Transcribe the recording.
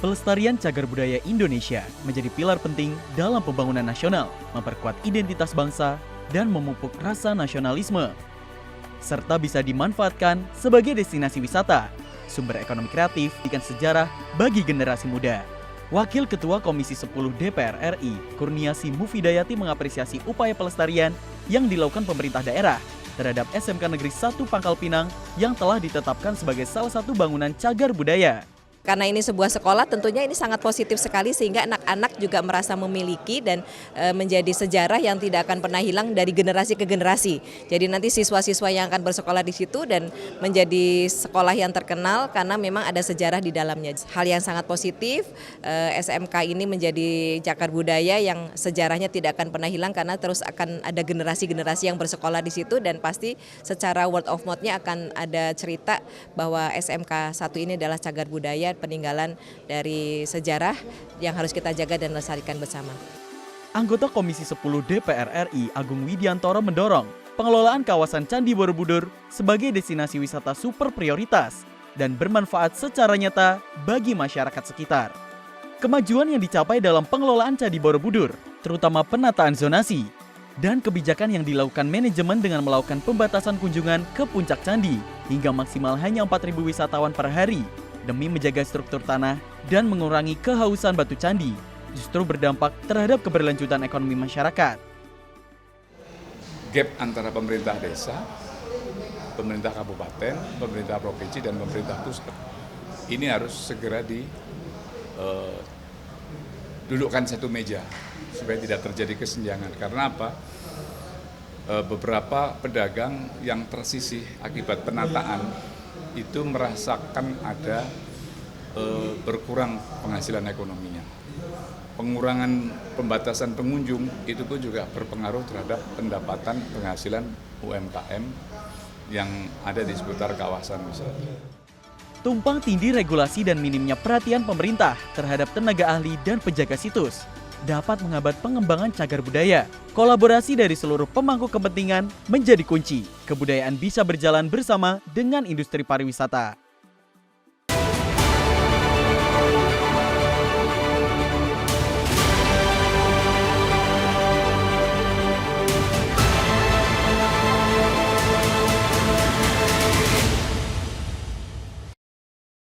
Pelestarian cagar budaya Indonesia menjadi pilar penting dalam pembangunan nasional, memperkuat identitas bangsa, dan memupuk rasa nasionalisme. Serta bisa dimanfaatkan sebagai destinasi wisata, sumber ekonomi kreatif, ikan sejarah bagi generasi muda. Wakil Ketua Komisi 10 DPR RI, Kurniasi Mufidayati mengapresiasi upaya pelestarian yang dilakukan pemerintah daerah terhadap SMK Negeri 1 Pangkal Pinang yang telah ditetapkan sebagai salah satu bangunan cagar budaya. Karena ini sebuah sekolah, tentunya ini sangat positif sekali sehingga anak-anak juga merasa memiliki dan menjadi sejarah yang tidak akan pernah hilang dari generasi ke generasi. Jadi nanti siswa-siswa yang akan bersekolah di situ dan menjadi sekolah yang terkenal karena memang ada sejarah di dalamnya. Hal yang sangat positif, SMK ini menjadi cagar budaya yang sejarahnya tidak akan pernah hilang karena terus akan ada generasi-generasi yang bersekolah di situ dan pasti secara word of mouth-nya akan ada cerita bahwa SMK 1 ini adalah cagar budaya, peninggalan dari sejarah yang harus kita jaga dan lestarikan bersama. Anggota Komisi 10 DPR RI Agung Widiantoro mendorong pengelolaan kawasan Candi Borobudur sebagai destinasi wisata super prioritas dan bermanfaat secara nyata bagi masyarakat sekitar. Kemajuan yang dicapai dalam pengelolaan Candi Borobudur, terutama penataan zonasi, dan kebijakan yang dilakukan manajemen dengan melakukan pembatasan kunjungan ke puncak candi hingga maksimal hanya 4.000 wisatawan per hari, demi menjaga struktur tanah dan mengurangi kehausan batu candi, justru berdampak terhadap keberlanjutan ekonomi masyarakat. Gap antara pemerintah desa, pemerintah kabupaten, pemerintah provinsi, dan pemerintah pusat ini harus segera dudukkan satu meja supaya tidak terjadi kesenjangan. Karena apa? Beberapa pedagang yang tersisih akibat penataan itu merasakan ada berkurang penghasilan ekonominya. Pengurangan pembatasan pengunjung itu pun juga berpengaruh terhadap pendapatan penghasilan UMKM yang ada di seputar kawasan wisata. Tumpang tindih regulasi dan minimnya perhatian pemerintah terhadap tenaga ahli dan penjaga situs dapat menghambat pengembangan cagar budaya. Kolaborasi dari seluruh pemangku kepentingan menjadi kunci. Kebudayaan bisa berjalan bersama dengan industri pariwisata.